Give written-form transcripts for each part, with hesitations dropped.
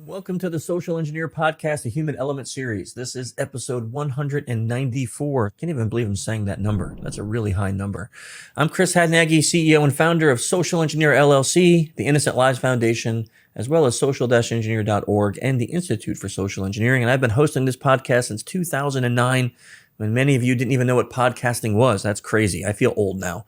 Welcome to the Social Engineer Podcast, the Human Element Series. This is episode 194. Can't even believe I'm saying that number. That's a really high number. I'm Chris Hadnagy, CEO and founder of Social Engineer LLC, the Innocent Lives Foundation, as well as social-engineer.org and the Institute for Social Engineering. And I've been hosting this podcast since 2009, when many of you didn't even know what podcasting was. That's crazy. I feel old now.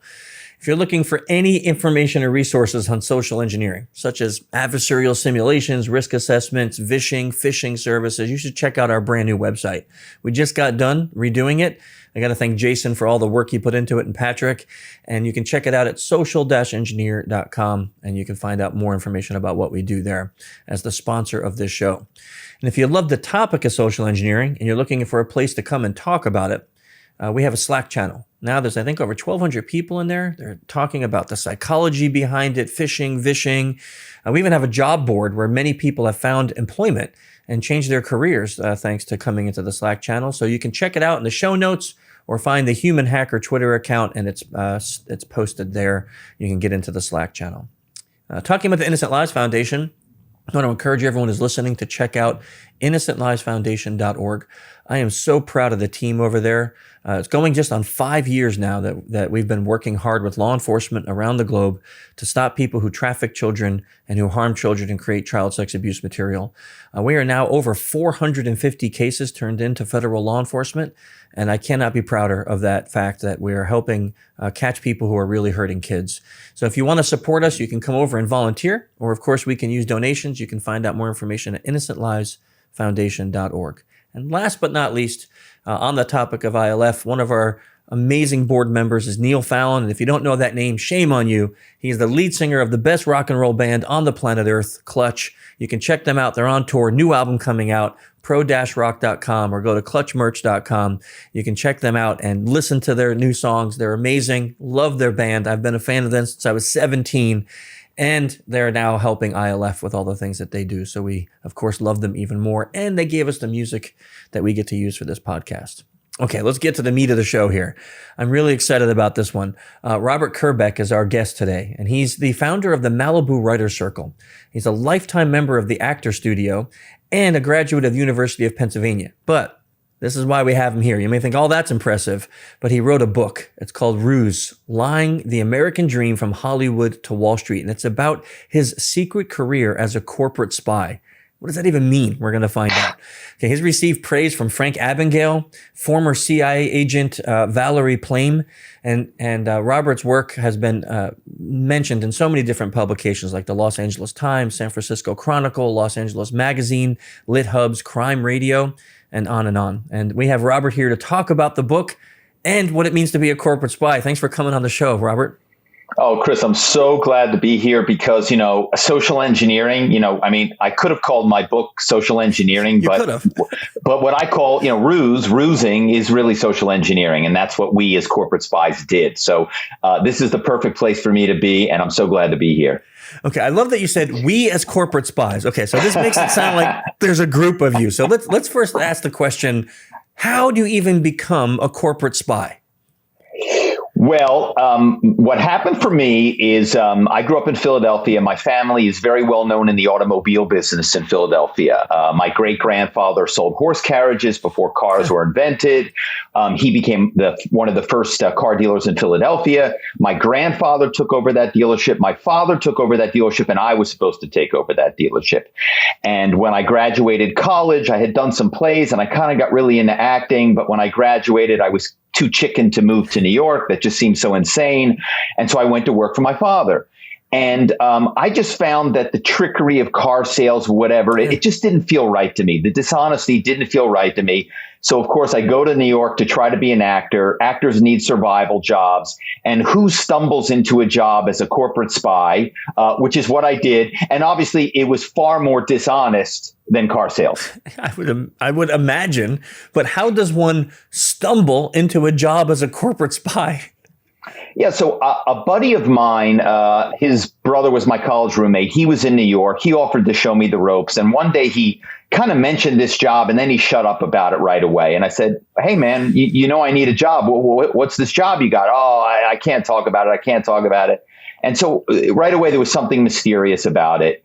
If you're looking for any information or resources on social engineering, such as adversarial simulations, risk assessments, phishing services, you should check out our brand new website. We just got done redoing it. I got to thank Jason for all the work he put into it and Patrick. And you can check it out at social-engineer.com, and you can find out more information about what we do there as the sponsor of this show. And if you love the topic of social engineering and you're looking for a place to come and talk about it, we have a Slack channel. Now there's, I think, over 1,200 people in there. They're talking about the psychology behind it, phishing, vishing. We even have a job board where many people have found employment and changed their careers thanks to coming into the Slack channel. So you can check it out in the show notes or find the Human Hacker Twitter account, and it's posted there. You can get into the Slack channel. Talking about the Innocent Lives Foundation, I want to encourage everyone who's listening to check out innocentlivesfoundation.org. I am so proud of the team over there. It's going just on 5 years now that we've been working hard with law enforcement around the globe to stop people who traffic children and who harm children and create child sex abuse material. We are now over 450 cases turned into federal law enforcement, and I cannot be prouder of that fact that we are helping catch people who are really hurting kids. So if you want to support us, you can come over and volunteer, or of course we can use donations. You can find out more information at innocentlivesfoundation.org. And last but not least, on the topic of ILF, one of our amazing board members is Neil Fallon. And if you don't know that name, shame on you. He's the lead singer of the best rock and roll band on the planet Earth, Clutch. You can check them out. They're on tour. New album coming out, pro-rock.com, or go to clutchmerch.com. You can check them out and listen to their new songs. They're amazing. Love their band. I've been a fan of them since I was 17. And they're now helping ILF with all the things that they do. So we, of course, love them even more. And they gave us the music that we get to use for this podcast. Okay, let's get to the meat of the show here. I'm really excited about this one. Robert Kerbeck is our guest today, and he's the founder of the Malibu Writers Circle. He's a lifetime member of the Actor Studio and a graduate of University of Pennsylvania. But this is why we have him here. You may think, oh, that's impressive. But he wrote a book. It's called RUSE, Lying the American Dream from Hollywood to Wall Street. And it's about his secret career as a corporate spy. What does that even mean? We're going to find out. Okay, he's received praise from Frank Abagnale, former CIA Agent Valerie Plame, and Robert's work has been mentioned in so many different publications like the Los Angeles Times, San Francisco Chronicle, Los Angeles Magazine, Lithub's Crime Radio, and on and on. And we have Robert here to talk about the book and what it means to be a corporate spy. Thanks for coming on the show, Robert. Oh, Chris, I'm so glad to be here because, social engineering, I could have called my book Social Engineering, but what I call, rusing is really social engineering. And that's what we as corporate spies did. So this is the perfect place for me to be. And I'm so glad to be here. Okay, I love that you said we as corporate spies. Okay, so this makes it sound like there's a group of you. So let's first ask the question, how do you even become a corporate spy? Well, what happened for me is I grew up in Philadelphia. My family is very well known in the automobile business in Philadelphia. My great-grandfather sold horse carriages before cars were invented. He became one of the first car dealers in Philadelphia. My grandfather took over that dealership. My father took over that dealership, and I was supposed to take over that dealership. And when I graduated college, I had done some plays, and I kind of got really into acting. But when I graduated, I was too chicken to move to New York. That just seemed so insane. And so I went to work for my father. And I just found that the trickery of car sales, whatever, it just didn't feel right to me. The dishonesty didn't feel right to me. So, of course, I go to New York to try to be an actor. Actors need survival jobs. And who stumbles into a job as a corporate spy, which is what I did. And obviously, it was far more dishonest than car sales. I would imagine. But how does one stumble into a job as a corporate spy? Yeah, so a buddy of mine, his brother was my college roommate. He was in New York. He offered to show me the ropes. And one day he kind of mentioned this job, and then he shut up about it right away. And I said, hey, man, you know I need a job. What's this job you got? Oh, I can't talk about it. I can't talk about it. And so right away there was something mysterious about it.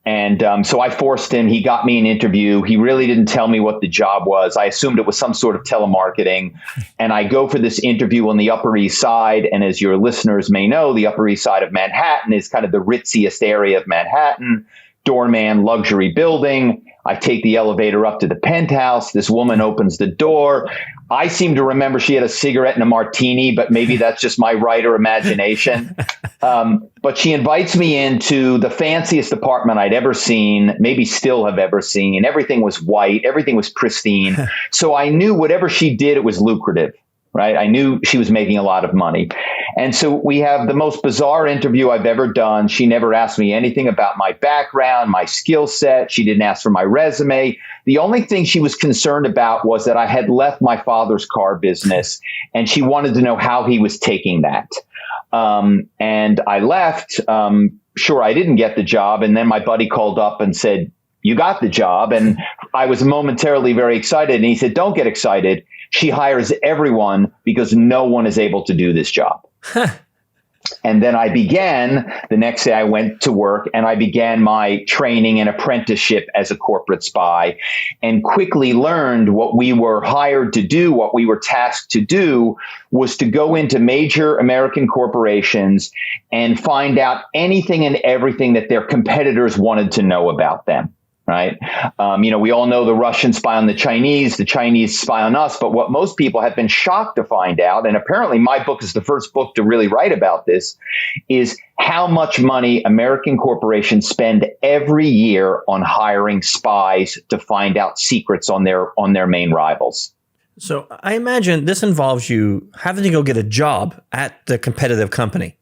And so I forced him. He got me an interview. He really didn't tell me what the job was. I assumed it was some sort of telemarketing. And I go for this interview on the Upper East Side. And as your listeners may know, the Upper East Side of Manhattan is kind of the ritziest area of Manhattan. Doorman, luxury building. I take the elevator up to the penthouse. This woman opens the door. I seem to remember she had a cigarette and a martini, but maybe that's just my writer imagination. But she invites me into the fanciest apartment I'd ever seen, maybe still have ever seen. Everything was white. Everything was pristine. So I knew whatever she did, it was lucrative, right? I knew she was making a lot of money. And so we have the most bizarre interview I've ever done. She never asked me anything about my background, my skill set. She didn't ask for my resume. The only thing she was concerned about was that I had left my father's car business, and she wanted to know how he was taking that. And I left. Sure, I didn't get the job. And then my buddy called up and said, "You got the job." And I was momentarily very excited. And he said, "Don't get excited. She hires everyone because no one is able to do this job." And then the next day I went to work and I began my training and apprenticeship as a corporate spy, and quickly learned what we were hired to do, what we were tasked to do was to go into major American corporations and find out anything and everything that their competitors wanted to know about them. Right. We all know the Russians spy on the Chinese spy on us. But what most people have been shocked to find out, and apparently my book is the first book to really write about this, is how much money American corporations spend every year on hiring spies to find out secrets on their main rivals. So I imagine this involves you having to go get a job at the competitive company.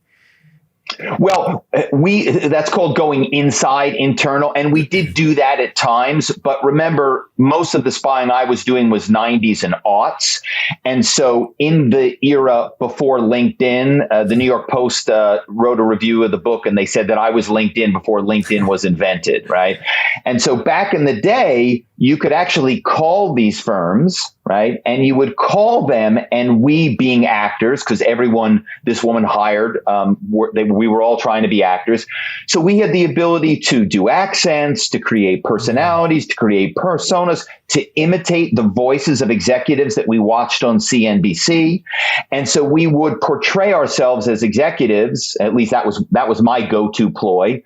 Well, that's called going inside, internal, and we did do that at times. But remember, most of the spying I was doing was 90s and aughts. And so in the era before LinkedIn, the New York Post wrote a review of the book, and they said that I was LinkedIn before LinkedIn was invented, right? And so back in the day, you could actually call these firms, right? And you would call them, and we being actors, because this woman hired, we were all trying to be actors. So we had the ability to do accents, to create personalities, to create personas, to imitate the voices of executives that we watched on CNBC. And so we would portray ourselves as executives. At least that was my go-to ploy.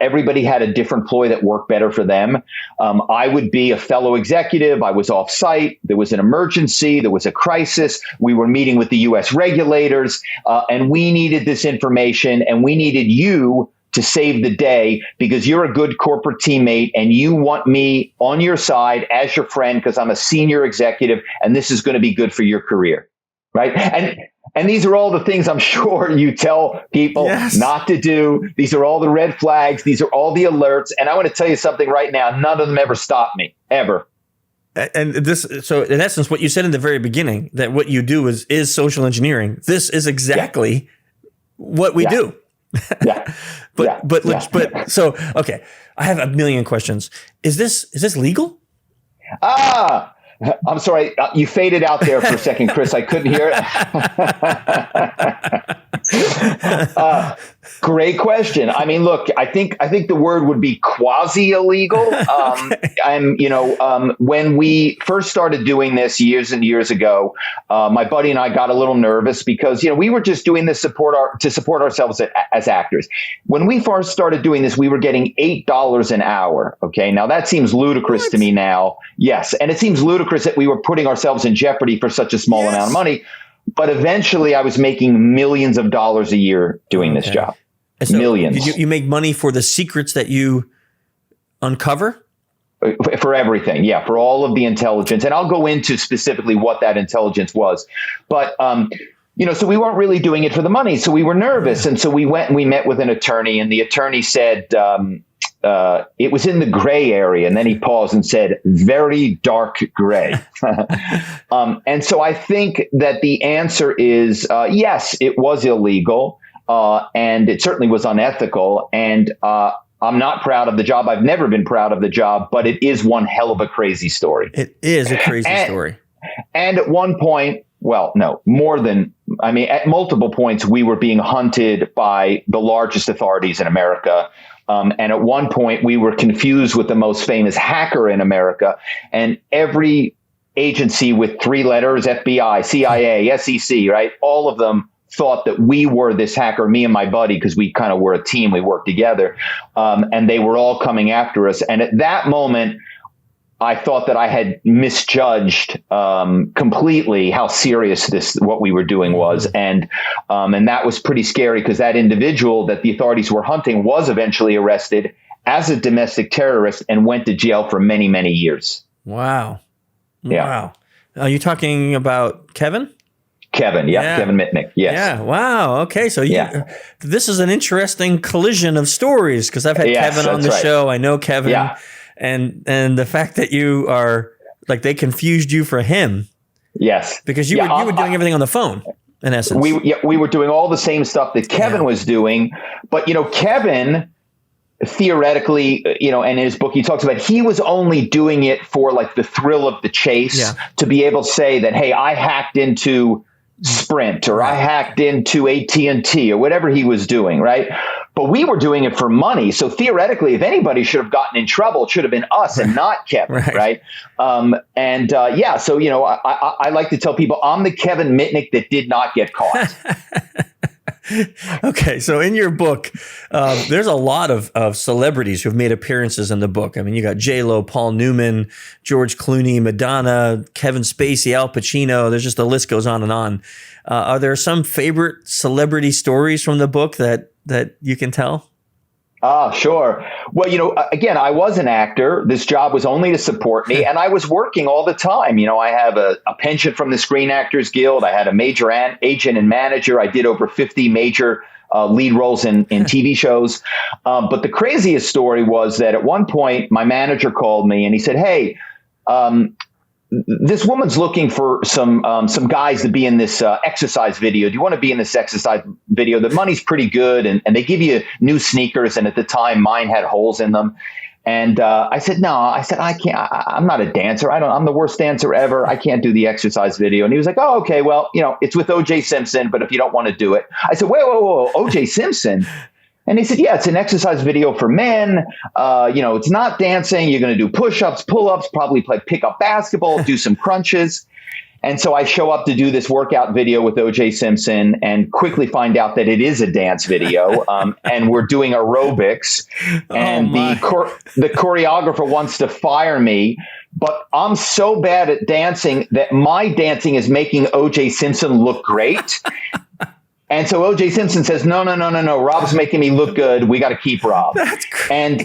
Everybody had a different ploy that worked better for them. I would be a fellow executive. I was off site. There was an emergency. There was a crisis. We were meeting with the U.S. regulators, and we needed this information, and we needed you to save the day because you're a good corporate teammate and you want me on your side as your friend because I'm a senior executive and this is going to be good for your career, right? And these are all the things I'm sure you tell people not to do. These are all the red flags. These are all the alerts. And I want to tell you something right now. None of them ever stopped me, ever. And so in essence, what you said in the very beginning, that what you do is social engineering. This is exactly what we do. Yeah. So, okay. I have a million questions. Is this legal? I'm sorry. You faded out there for a second, Chris. I couldn't hear it. Great question. I mean, look, I think the word would be quasi illegal. When we first started doing this years and years ago, my buddy and I got a little nervous because, we were just doing this to support ourselves as actors. When we first started doing this, we were getting $8 an hour. Okay. Now that seems ludicrous to me now. Yes. And it seems ludicrous that we were putting ourselves in jeopardy for such a small amount of money. But eventually I was making millions of dollars a year doing this job. So millions. You make money for the secrets that you uncover? For everything. Yeah. For all of the intelligence. And I'll go into specifically what that intelligence was. But, so we weren't really doing it for the money. So we were nervous. And so we went and we met with an attorney, and the attorney said, it was in the gray area. And then he paused and said, very dark gray. And so I think that the answer is, yes, it was illegal. And it certainly was unethical. And I'm not proud of the job. I've never been proud of the job, but it is one hell of a crazy story. It is a crazy story. And at one point, at multiple points, we were being hunted by the largest authorities in America. And at one point, we were confused with the most famous hacker in America. And every agency with 3 letters, FBI, CIA, SEC, right? All of them thought that we were this hacker, me and my buddy, because we kind of were a team. We worked together. And they were all coming after us. And at that moment, I thought that I had misjudged completely how serious what we were doing was. And that was pretty scary, because that individual that the authorities were hunting was eventually arrested as a domestic terrorist and went to jail for many, many years. Wow. Yeah. Wow. Are you talking about Kevin? Kevin, yeah. Kevin Mitnick, yes. Yeah, wow, okay. So this is an interesting collision of stories, because I've had Kevin on the show. I know Kevin. Yeah. And the fact that you are, like, they confused you for him. Yes. Because you were doing everything on the phone, in essence. We were doing all the same stuff that Kevin was doing. But, Kevin, theoretically, and in his book, he talks about he was only doing it for, like, the thrill of the chase, to be able to say that, hey, I hacked into Sprint, or I hacked into AT&T, or whatever he was doing, right? But we were doing it for money. So theoretically, if anybody should have gotten in trouble, it should have been us and not Kevin, right? So, I like to tell people I'm the Kevin Mitnick that did not get caught. Okay, so in your book, there's a lot of celebrities who've made appearances in the book. I mean, you got J-Lo, Paul Newman, George Clooney, Madonna, Kevin Spacey, Al Pacino. There's just, the list goes on and on. Are there some favorite celebrity stories from the book that you can tell? Sure. Well, again, I was an actor. This job was only to support me, and I was working all the time. I have a pension from the Screen Actors Guild. I had a major agent and manager. I did over 50 major lead roles in TV shows. But the craziest story was that at one point, my manager called me and he said, hey, this woman's looking for some guys to be in this exercise video. Do you want to be in this exercise video? The money's pretty good, and they give you new sneakers. And at the time, mine had holes in them. And I said, no. I said, I can't. I'm not a dancer. I'm the worst dancer ever. I can't do the exercise video. And he was like, oh, okay. Well, it's with O.J. Simpson, but if you don't want to do it, I said, whoa, O.J. Simpson. And he said, yeah, it's an exercise video for men. It's not dancing. You're going to do push-ups, pull-ups, probably play pickup basketball, do some crunches. And so I show up to do this workout video with O.J. Simpson and quickly find out that it is a dance video. And we're doing aerobics. And the choreographer wants to fire me. But I'm so bad at dancing that my dancing is making O.J. Simpson look great. And so O.J. Simpson says, no, Rob's making me look good. We got to keep Rob. That's crazy. And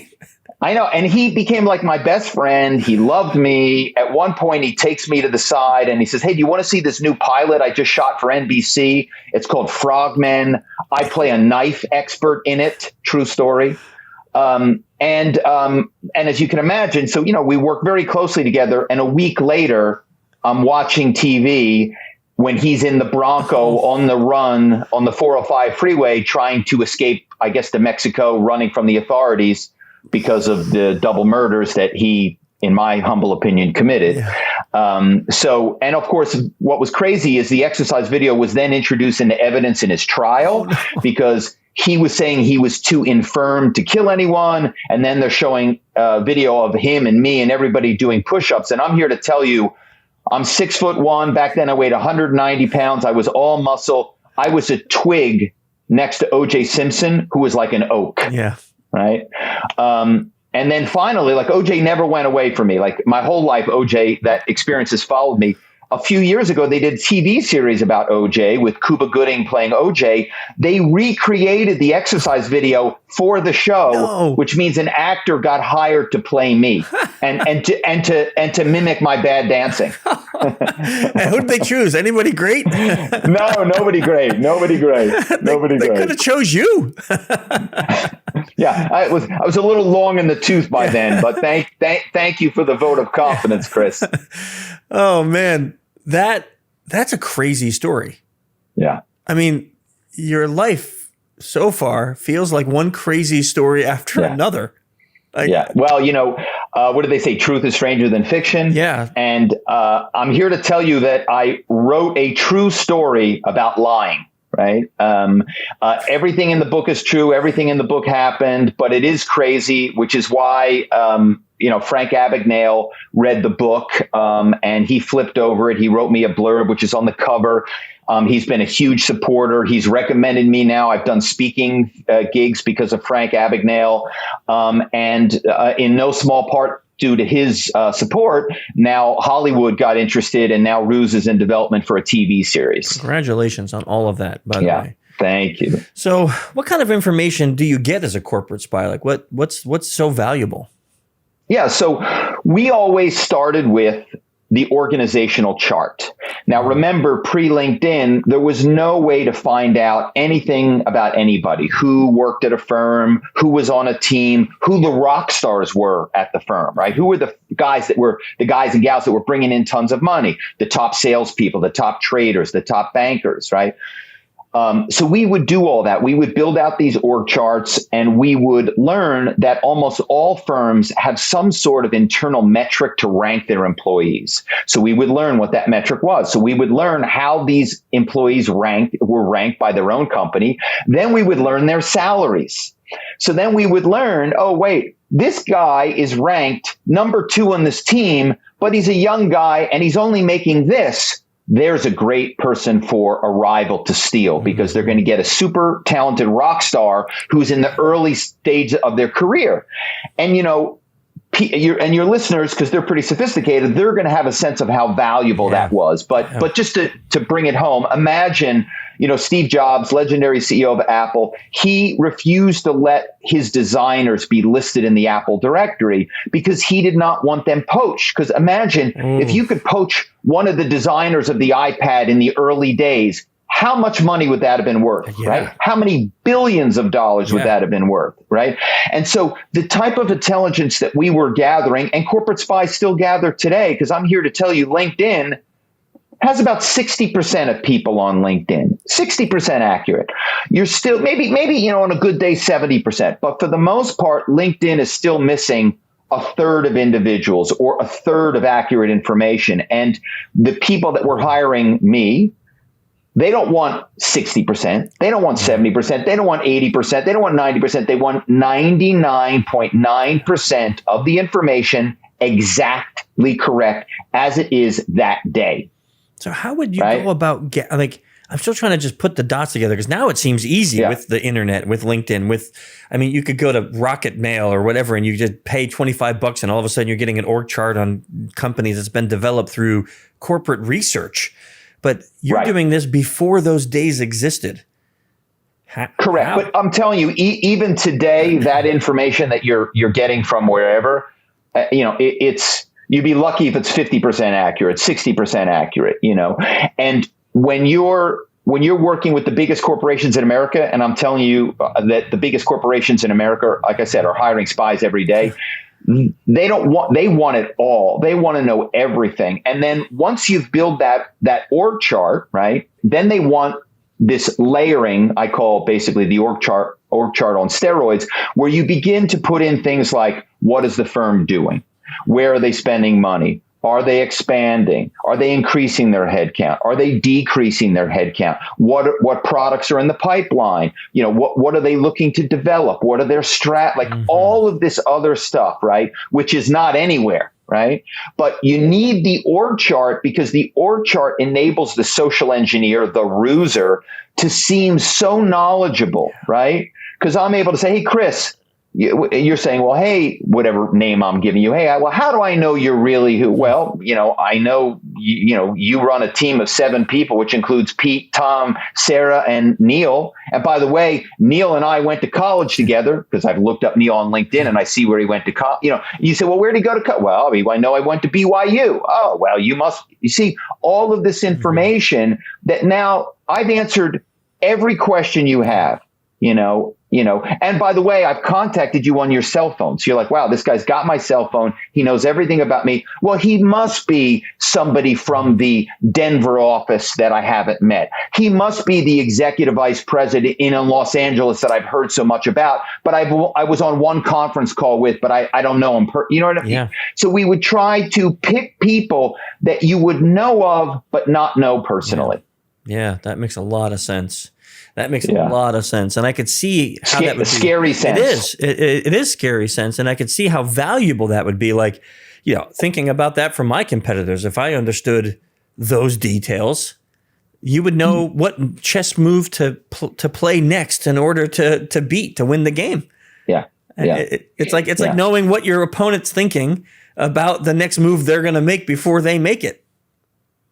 I know. And he became like my best friend. He loved me. At one point, he takes me to the side and he says, hey, do you want to see this new pilot I just shot for NBC? It's called Frogmen. I play a knife expert in it. True story. And as you can imagine, so, we work very closely together. And a week later, I'm watching TV when he's in the Bronco on the run on the 405 freeway trying to escape, I guess, to Mexico, running from the authorities because of the double murders that he, in my humble opinion, committed. Yeah. And of course, what was crazy is the exercise video was then introduced into evidence in his trial because he was saying he was too infirm to kill anyone. And then they're showing a video of him and me and everybody doing push-ups. And I'm here to tell you, I'm 6'1". Back then I weighed 190 pounds. I was all muscle. I was a twig next to O.J. Simpson, who was like an oak. Yeah. Right. And then finally, like O.J. never went away from me. Like my whole life, O.J., that experience has followed me. A few years ago, they did a TV series about O.J. with Cuba Gooding playing O.J. They recreated the exercise video for the show, which means an actor got hired to play me and to mimic my bad dancing. Who did they choose? Anybody great? No, nobody great. Nobody great. They could have chose you. Yeah, I was a little long in the tooth by then, but thank you for the vote of confidence, Chris. Oh man, that's a crazy story. Yeah. I mean, your life so far feels like one crazy story after another. Yeah. Well, what do they say? Truth is stranger than fiction. Yeah. And I'm here to tell you that I wrote a true story about lying. right? Everything in the book is true. Everything in the book happened, but it is crazy, which is why, Frank Abagnale read the book and he flipped over it. He wrote me a blurb, which is on the cover. He's been a huge supporter. He's recommended me now. I've done speaking gigs because of Frank Abagnale. And in no small part due to his support, now Hollywood got interested, and now RUSE is in development for a TV series. Congratulations on all of that, by the way. Thank you. So what kind of information do you get as a corporate spy? Like what's so valuable? Yeah, so we always started with the organizational chart. Now, remember, pre-LinkedIn, there was no way to find out anything about anybody, who worked at a firm, who was on a team, who the rock stars were at the firm, right? Who were the guys and gals that were bringing in tons of money, the top salespeople, the top traders, the top bankers, right? So we would do all that. We would build out these org charts, and we would learn that almost all firms have some sort of internal metric to rank their employees. So we would learn what that metric was. So we would learn how these employees were ranked by their own company. Then we would learn their salaries. So then we would learn, oh, wait, this guy is ranked number 2 on this team, but he's a young guy and he's only making this. There's a great person for a rival to steal, because they're going to get a super talented rock star who's in the early stage of their career. And, your listeners, because they're pretty sophisticated, they're going to have a sense of how valuable that was. But just to bring it home, imagine, Steve Jobs, legendary CEO of Apple, he refused to let his designers be listed in the Apple directory because he did not want them poached. Because imagine if you could poach one of the designers of the iPad in the early days, how much money would that have been worth, right? How many billions of dollars would that have been worth, right? And so the type of intelligence that we were gathering, and corporate spies still gather today, because I'm here to tell you, LinkedIn has about 60% of people on LinkedIn, 60% accurate. You're still maybe, on a good day, 70%. But for the most part, LinkedIn is still missing a third of individuals or a third of accurate information. And the people that were hiring me, they don't want 60%. They don't want 70%. They don't want 80%. They don't want 90%. They want 99.9% of the information exactly correct as it is that day. So how would you go about I'm still trying to just put the dots together, because now it seems easy with the internet, with LinkedIn, you could go to Rocket Mail or whatever, and you just pay $25 and all of a sudden you're getting an org chart on companies that's been developed through corporate research. But you're doing this before those days existed. Correct. How? But I'm telling you, even today, that information that you're getting from wherever, you'd be lucky if it's 50% accurate, 60% accurate, and when you're working with the biggest corporations in America, and I'm telling you that the biggest corporations in America, like I said, are hiring spies every day. They want it all. They want to know everything. And then once you've built that org chart, right, then they want this layering, I call basically the org chart on steroids, where you begin to put in things like, what is the firm doing? Where are they spending money? Are they expanding? Are they increasing their headcount? Are they decreasing their headcount? What products are in the pipeline? What are they looking to develop? What are their all of this other stuff, right? Which is not anywhere, right? But you need the org chart, because the org chart enables the social engineer, the ruser, to seem so knowledgeable, right? Because I'm able to say, hey, Chris, you're saying, well, hey, whatever name I'm giving you, hey, well, how do I know you're really who? Well, I know, you run a team of 7 people, which includes Pete, Tom, Sarah, and Neil. And by the way, Neil and I went to college together, because I've looked up Neil on LinkedIn and I see where he went to college. You say, well, where did he go to college? Well, I know I went to BYU. Oh, well, you see all of this information that now I've answered every question you have, and by the way, I've contacted you on your cell phone. So you're like, wow, this guy's got my cell phone. He knows everything about me. Well, he must be somebody from the Denver office that I haven't met. He must be the executive vice president in Los Angeles that I've heard so much about, but I was on one conference call with, but I don't know him. You know what I mean? Yeah. So we would try to pick people that you would know of, but not know personally. Yeah, that makes a lot of sense. That makes a lot of sense. And I could see how that would be. Scary sense. It is. It is scary sense. And I could see how valuable that would be. Like, thinking about that from my competitors, if I understood those details, you would know what chess move to play next in order to win the game. Yeah. It's like knowing what your opponent's thinking about the next move they're going to make before they make it.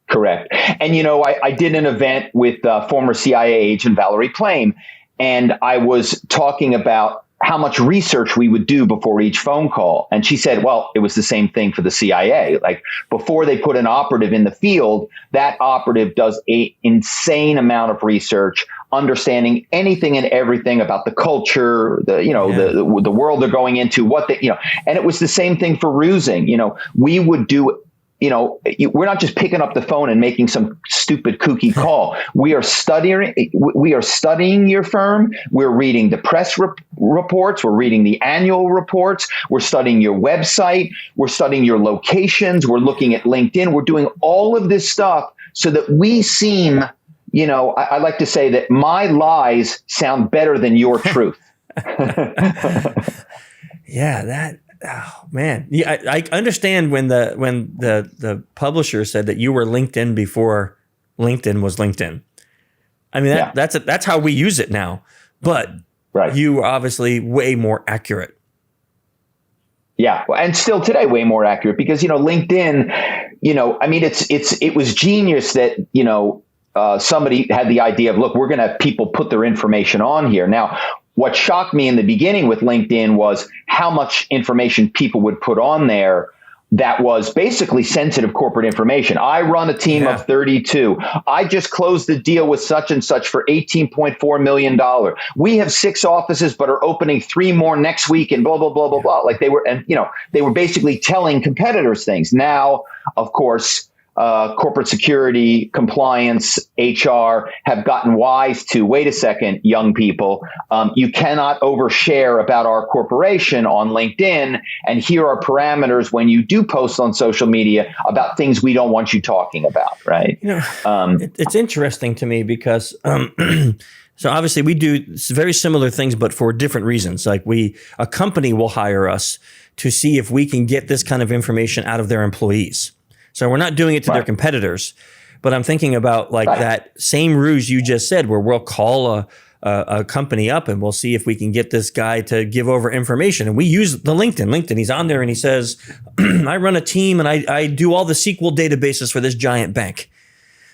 Correct. And, I did an event with former CIA agent Valerie Plame, and I was talking about how much research we would do before each phone call. And she said, well, it was the same thing for the CIA. Like, before they put an operative in the field, that operative does an insane amount of research, understanding anything and everything about the culture, the world they're going into, and it was the same thing for rusing. We would do, we're not just picking up the phone and making some stupid kooky call. We are studying your firm. We're reading the press reports. We're reading the annual reports. We're studying your website. We're studying your locations. We're looking at LinkedIn. We're doing all of this stuff so that we seem, I like to say that my lies sound better than your truth. Oh man, yeah, I understand when the publisher said that you were LinkedIn before LinkedIn was LinkedIn. I mean, that's how we use it now. But you are obviously way more accurate. Yeah, and still today way more accurate because LinkedIn. I mean, it was genius that somebody had the idea of, look, we're going to have people put their information on here now. What shocked me in the beginning with LinkedIn was how much information people would put on there that was basically sensitive corporate information. I run a team of 32. I just closed the deal with such and such for $18.4 million. We have 6 offices, but are opening 3 more next week and blah, blah, blah, blah, blah. Like they were basically telling competitors things. Now, of course, corporate security, compliance, HR have gotten wise to, wait a second, young people, you cannot overshare about our corporation on LinkedIn. And here are parameters when you do post on social media about things we don't want you talking about, right? It's interesting to me because so obviously we do very similar things, but for different reasons. Like a company will hire us to see if we can get this kind of information out of their employees. So we're not doing it to their competitors, but I'm thinking about that same ruse you just said, where we'll call a company up and we'll see if we can get this guy to give over information. And we use the LinkedIn. He's on there and he says, I run a team and I do all the SQL databases for this giant bank.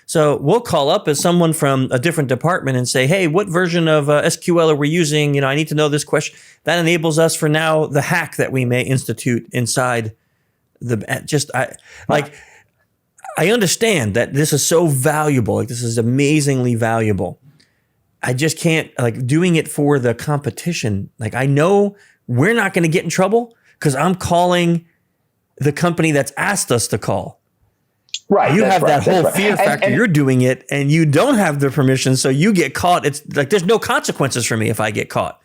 So we'll call up as someone from a different department and say, hey, what version of SQL are we using? I need to know this question. That enables us for now the hack that we may institute inside I understand that this is so valuable. Like, this is amazingly valuable. I just can't, doing it for the competition. Like, I know we're not going to get in trouble because I'm calling the company that's asked us to call. Right. You have that whole fear factor. And you're doing it and you don't have the permission. So you get caught. It's like, there's no consequences for me if I get caught.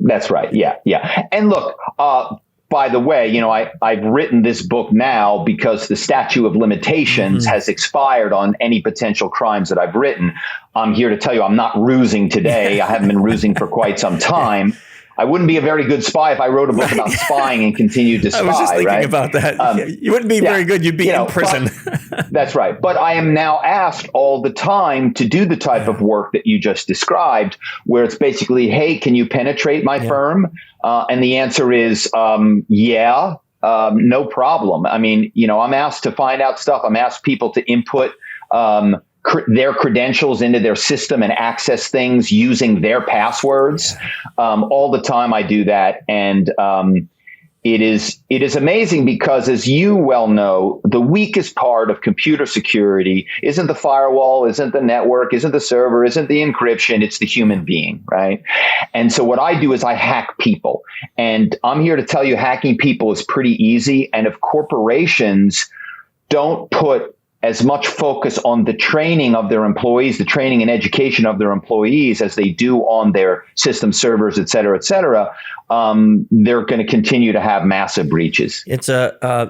That's right. Yeah. Yeah. And look, by the way, I've written this book now because the statute of limitations has expired on any potential crimes that I've written. I'm here to tell you I'm not rusing today. I haven't been rusing for quite some time. I wouldn't be a very good spy if I wrote a book about spying and continued to spy. I was just thinking about that. You wouldn't be very good. You'd be in prison. That's right. But I am now asked all the time to do the type of work that you just described, where it's basically, hey, can you penetrate my firm? And the answer is, no problem. I mean, I'm asked to find out stuff. I'm asked people to input their credentials into their system and access things using their passwords. All the time I do that. And it is amazing because, as you well know, the weakest part of computer security isn't the firewall, isn't the network, isn't the server, isn't the encryption. It's the human being, right? And so what I do is I hack people. And I'm here to tell you hacking people is pretty easy. And if corporations don't put as much focus on the training of their employees, the training and education of their employees as they do on their system servers, et cetera, they're going to continue to have massive breaches. It's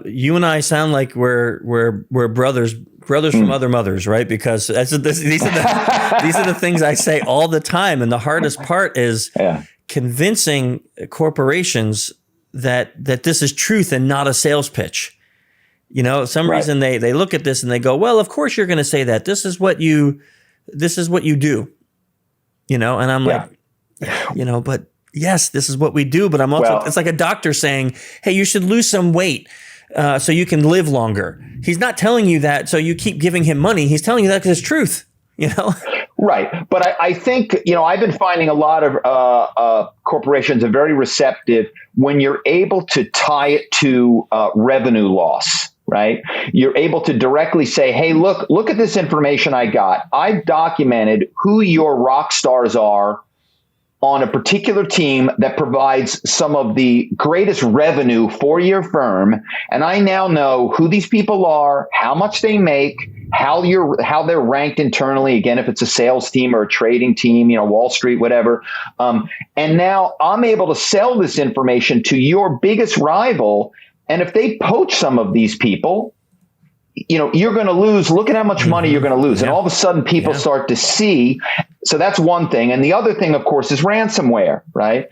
you and I sound like we're brothers from other mothers, right? Because these are the things I say all the time. And the hardest part is convincing corporations that this is truth and not a sales pitch. You know, some reason they look at this and they go, well, of course you're going to say that. This is what you do. You know, and I'm like, you know, but yes, this is what we do. But I'm also, it's like a doctor saying, hey, you should lose some weight so you can live longer. He's not telling you that so you keep giving him money. He's telling you that because it's truth, you know? Right. But I think, you know, I've been finding a lot of corporations are very receptive when you're able to tie it to revenue loss. Right. You're able to directly say, hey, look at this information I got. I've documented who your rock stars are on a particular team that provides some of the greatest revenue for your firm. And I now know who these people are, how much they make, how they're ranked internally. Again, if it's a sales team or a trading team, you know, Wall Street, whatever. And now I'm able to sell this information to your biggest rival. And if they poach some of these people, you know, you're going to lose. Look at how much money you're going to lose. And all of a sudden people start to see. So that's one thing. And the other thing, of course, is ransomware, right?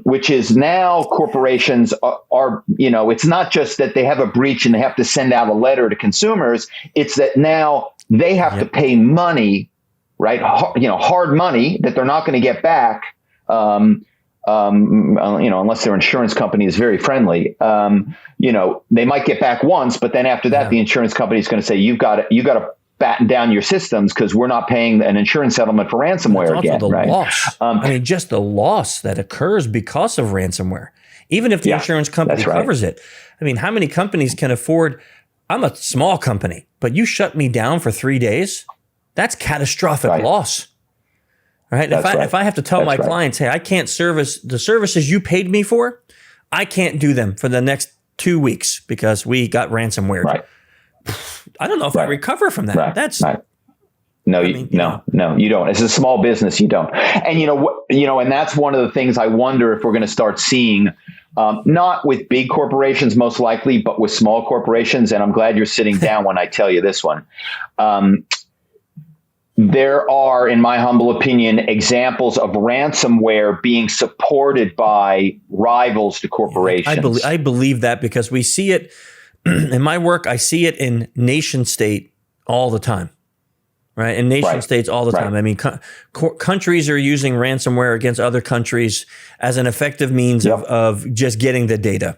Which is now corporations are, you know, it's not just that they have a breach and they have to send out a letter to consumers. It's that now they have to pay money, right? You know, hard money that they're not going to get back. You know, unless their insurance company is very friendly, you know, they might get back once, but then after that, the insurance company is going to say, you got to batten down your systems because we're not paying an insurance settlement for ransomware again. The loss. I mean, just the loss that occurs because of ransomware, even if the insurance company covers it. I mean, how many companies can afford? I'm a small company, but you shut me down for 3 days. That's catastrophic loss. Right. If I have to tell my clients, hey, I can't service the services you paid me for, I can't do them for the next 2 weeks because we got ransomware. Right. I don't know if I recover from that. That's no, you don't. As a small business, you don't. And and that's one of the things I wonder if we're going to start seeing, not with big corporations, most likely, but with small corporations. And I'm glad you're sitting down when I tell you this one. There are, in my humble opinion, examples of ransomware being supported by rivals to corporations. I believe that because we see it in my work. I see it in nation state all the time, right? In nation states all the time. I mean, countries are using ransomware against other countries as an effective means of just getting the data.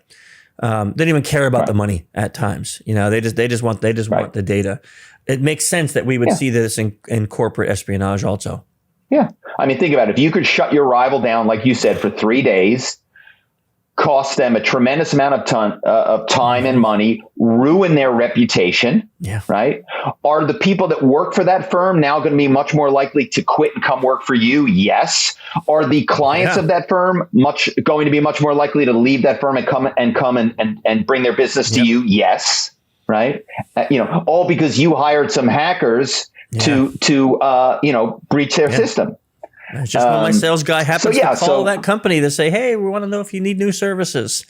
They don't even care about the money at times. You know, they just want the data. It makes sense that we would see this in corporate espionage also. Yeah. I mean, think about it. If you could shut your rival down, like you said, for 3 days, cost them a tremendous amount of time and money, ruin their reputation, right? Are the people that work for that firm now going to be much more likely to quit and come work for you? Yes. Are the clients of that firm going to be much more likely to leave that firm and come and bring their business to you? Yes. Right. All because you hired some hackers to breach their system. It's just when my sales guy happens to call that company to say, hey, we want to know if you need new services.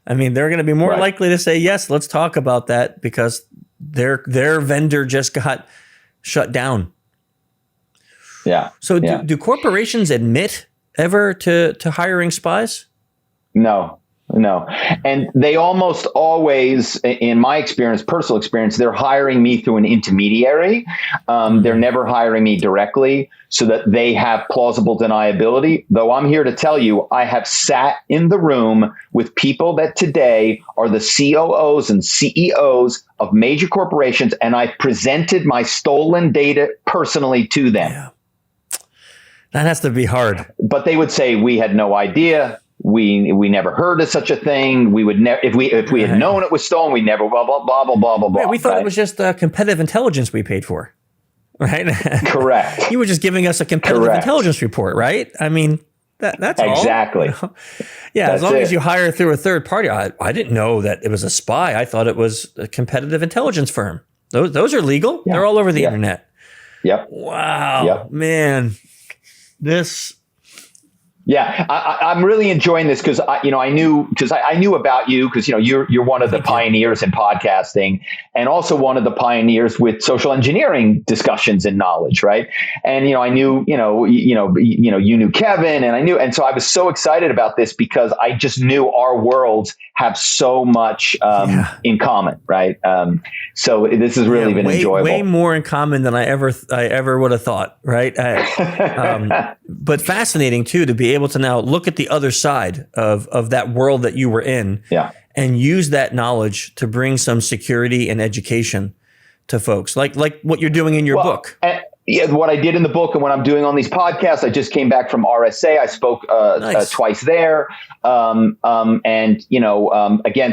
I mean, they're going to be more likely to say, yes, let's talk about that because their vendor just got shut down. Yeah. So do corporations admit ever to hiring spies? No. And they almost always, in my experience, personal experience, they're hiring me through an intermediary. They're never hiring me directly so that they have plausible deniability. Though I'm here to tell you, I have sat in the room with people that today are the COOs and CEOs of major corporations, and I presented my stolen data personally to them. Yeah. That has to be hard. But they would say, we had no idea. We never heard of such a thing. We would never, if we had known it was stolen, we never blah blah blah blah blah blah blah. We thought it was just competitive intelligence we paid for, right? Correct. You were just giving us a competitive intelligence report, right? I mean, that's exactly. All. Yeah, as long as you hire through a third party. I didn't know that it was a spy. I thought it was a competitive intelligence firm. Those are legal. Yeah. They're all over the Yeah. internet. Yep. Wow, Yep. man, this. Yeah, I'm really enjoying this because I knew about you because you're one of the pioneers in podcasting and also one of the pioneers with social engineering discussions and knowledge, right? And I knew you knew Kevin and so I was so excited about this because I just knew our worlds have so much in common, right? So this has really been enjoyable. Way more in common than I ever would have thought, right? But fascinating too to be able to now look at the other side of that world that you were in, and use that knowledge to bring some security and education to folks, like what you're doing in your book. What I did in the book and what I'm doing on these podcasts. I just came back from RSA. I spoke twice there, again,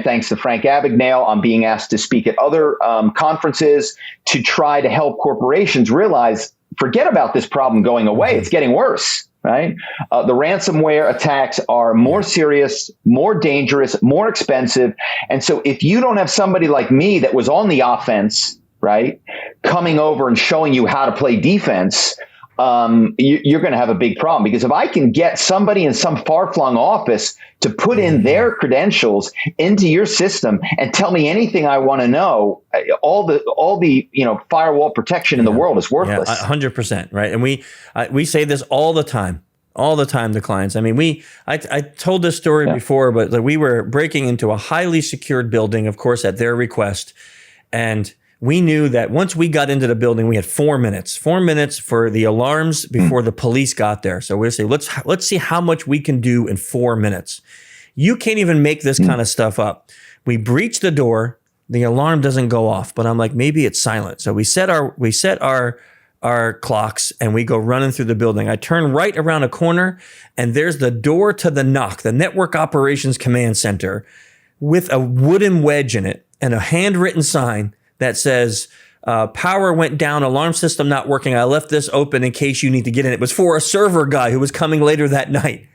thanks to Frank Abagnale, I'm being asked to speak at other conferences to try to help corporations realize. Forget about this problem going away. It's getting worse, right? The ransomware attacks are more serious, more dangerous, more expensive. And so if you don't have somebody like me that was on the offense, right, coming over and showing you how to play defense, you're going to have a big problem. Because if I can get somebody in some far-flung office to put in their credentials into your system and tell me anything I want to know, all the firewall protection in the world is worthless. 100%, right? And we say this all the time to clients. I mean, I told this story before, but we were breaking into a highly secured building, of course, at their request, and we knew that once we got into the building, we had 4 minutes for the alarms before the police got there. So we say, let's see how much we can do in 4 minutes. You can't even make this kind of stuff up. We breach the door, the alarm doesn't go off, but I'm like, maybe it's silent. So we set our clocks and we go running through the building. I turn right around a corner and there's the door to the NOC, the Network Operations Command Center, with a wooden wedge in it and a handwritten sign that says, power went down, alarm system not working. I left this open in case you need to get in. It was for a server guy who was coming later that night.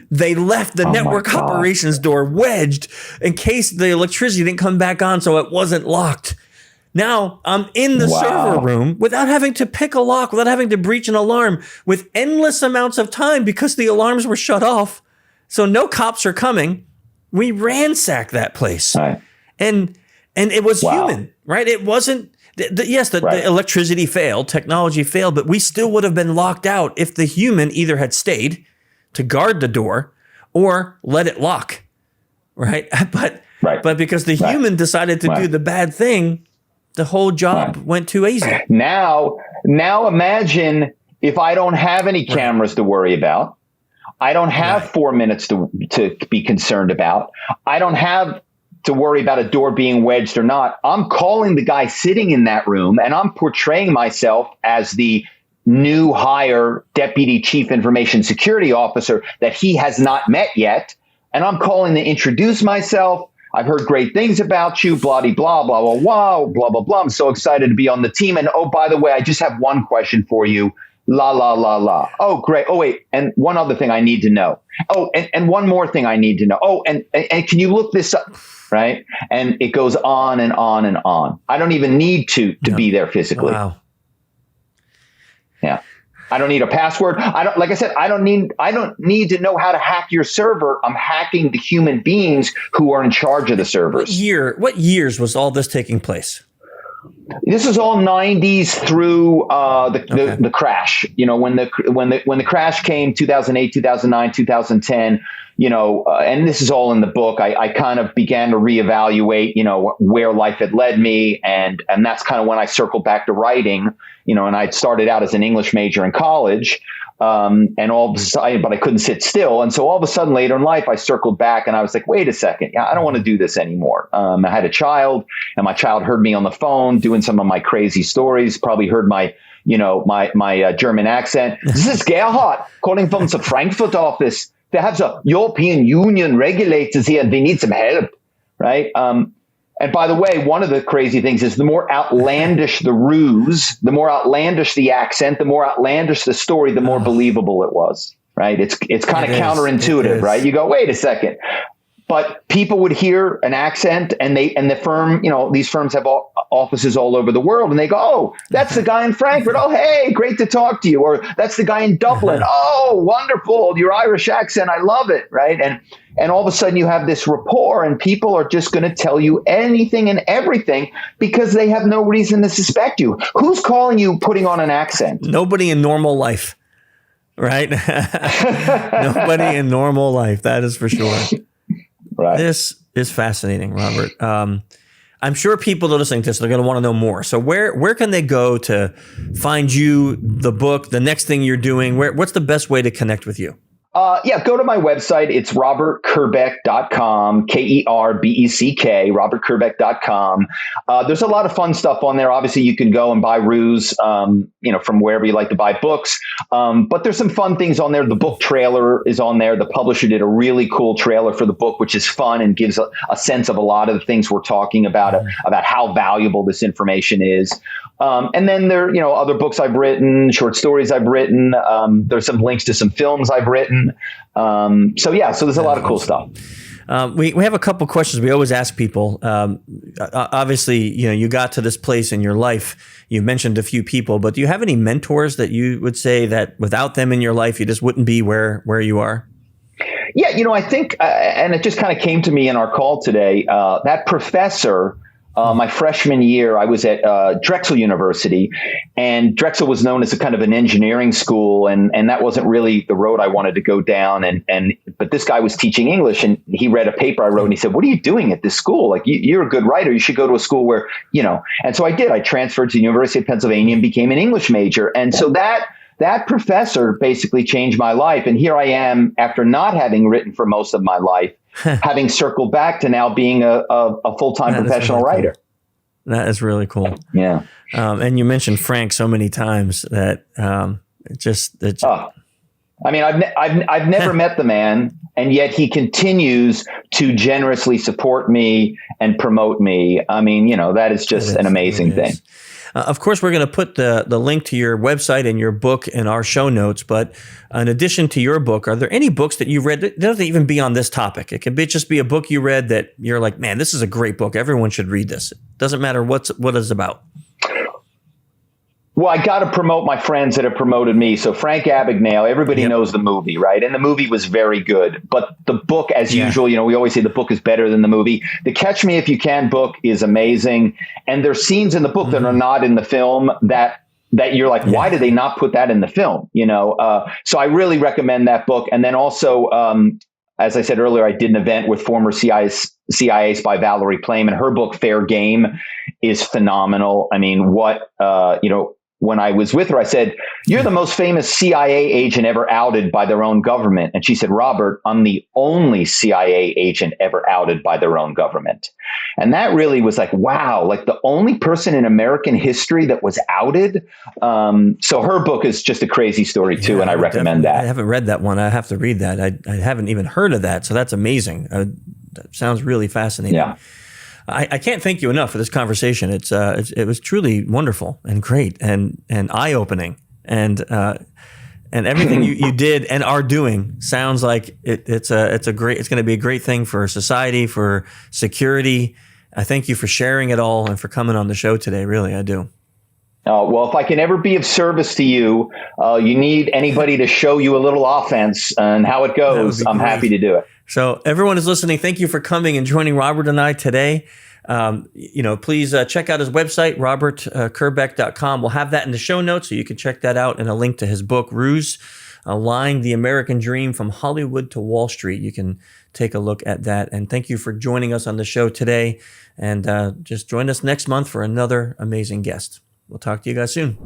They left the network operations door wedged in case the electricity didn't come back on, so it wasn't locked. Now I'm in the server room without having to pick a lock, without having to breach an alarm, with endless amounts of time because the alarms were shut off. So no cops are coming. We ransacked that place. Right. And it was human, right? It wasn't, the electricity failed, technology failed, but we still would have been locked out if the human either had stayed to guard the door or let it lock, right? But because the human decided to do the bad thing, the whole job went too easy. Now imagine if I don't have any cameras to worry about. I don't have 4 minutes to be concerned about. I don't have to worry about a door being wedged or not. I'm calling the guy sitting in that room and I'm portraying myself as the new hire deputy chief information security officer that he has not met yet. And I'm calling to introduce myself. I've heard great things about you, blah, blah, blah, blah, blah, blah, blah, blah, blah. I'm so excited to be on the team. And oh, by the way, I just have one question for you. La, la, la, la. Oh, great. Oh, wait. And one other thing I need to know. Oh, and one more thing I need to know. Oh, and can you look this up? Right. And it goes on and on and on. I don't even need to be there physically. Wow. Yeah. I don't need a password. Like I said, I don't need to know how to hack your server. I'm hacking the human beings who are in charge of the servers. What years was all this taking place? This is all 90s through the crash. When the crash came, 2008, 2009, 2010. And this is all in the book. I kind of began to reevaluate, where life had led me, and that's kind of when I circled back to writing. And I'd started out as an English major in college, and all of a sudden, but I couldn't sit still. And so all of a sudden later in life, I circled back and I was like, wait a second. Yeah, I don't want to do this anymore. I had a child and my child heard me on the phone doing some of my crazy stories, probably heard my German accent. This is Gerhard calling from the Frankfurt office. They have the European Union regulators here and they need some help. Right. And by the way, one of the crazy things is the more outlandish the ruse, the more outlandish the accent, the more outlandish the story, the more believable it was, right? It's kind of counterintuitive, right? You go, wait a second. but people would hear an accent, and the firm, these firms have offices all over the world, and they go, "Oh, that's the guy in Frankfurt. Oh, hey, great to talk to you." Or that's the guy in Dublin. "Oh, wonderful, your Irish accent, I love it." Right? And all of a sudden you have this rapport, and people are just going to tell you anything and everything because they have no reason to suspect you. Who's calling you putting on an accent? Nobody in normal life, right? Nobody in normal life. That is for sure. Right. This is fascinating, Robert. I'm sure people that are listening to this, they're going to want to know more. So where can they go to find you, the book, the next thing you're doing? What's the best way to connect with you? Go to my website. It's robertkerbeck.com, Kerbeck, robertkerbeck.com. There's a lot of fun stuff on there. Obviously, you can go and buy RUSE, from wherever you like to buy books. But there's some fun things on there. The book trailer is on there. The publisher did a really cool trailer for the book, which is fun and gives a sense of a lot of the things we're talking about how valuable this information is. And then there, other books I've written, short stories I've written. There's some links to some films I've written. So there's a lot of cool stuff. We have a couple questions we always ask people. Obviously, you got to this place in your life. You mentioned a few people, but do you have any mentors that you would say that without them in your life, you just wouldn't be where you are? Yeah, I think, and it just kind of came to me in our call today, that professor. My freshman year, I was at Drexel University, and Drexel was known as a kind of an engineering school, and that wasn't really the road I wanted to go down. But this guy was teaching English, and he read a paper I wrote, and he said, "What are you doing at this school? Like, you're a good writer. You should go to a school where, And so I did. I transferred to the University of Pennsylvania and became an English major. And so that professor basically changed my life. And here I am, after not having written for most of my life, having circled back to now being a full-time professional writer. That is really cool. Yeah. And you mentioned Frank so many times that I've never met the man, and yet he continues to generously support me and promote me. That is just an amazing thing. Of course, we're going to put the link to your website and your book in our show notes. But in addition to your book, are there any books that you've read that doesn't even be on this topic? It could just be a book you read that you're like, man, this is a great book. Everyone should read this. It doesn't matter what it's about. Well, I got to promote my friends that have promoted me. So Frank Abagnale, everybody knows the movie, right? And the movie was very good. But the book, as usual, we always say the book is better than the movie. The Catch Me If You Can book is amazing. And there's scenes in the book that are not in the film that you're like, why did they not put that in the film? So I really recommend that book. And then also, as I said earlier, I did an event with former CIA Spy Valerie Plame, and her book, Fair Game, is phenomenal. When I was with her, I said, "You're the most famous CIA agent ever outed by their own government." And she said, "Robert, I'm the only CIA agent ever outed by their own government." And that really was like, wow, like the only person in American history that was outed. So her book is just a crazy story too. And I recommend that. I haven't read that one. I have to read that. I haven't even heard of that. So that's amazing. That sounds really fascinating. Yeah. I can't thank you enough for this conversation. It was truly wonderful and great and eye-opening, and everything you did and are doing sounds like it's going to be a great thing for society, for security. I thank you for sharing it all and for coming on the show today. Really, I do. Well, if I can ever be of service to you, you need anybody to show you a little offense and how it goes, I'm happy to do it. So everyone is listening, thank you for coming and joining Robert and I today. Please check out his website, robertkerbeck.com. We'll have that in the show notes, so you can check that out, and a link to his book, RUSE, Lying the American Dream from Hollywood to Wall Street. You can take a look at that. And thank you for joining us on the show today. And just join us next month for another amazing guest. We'll talk to you guys soon.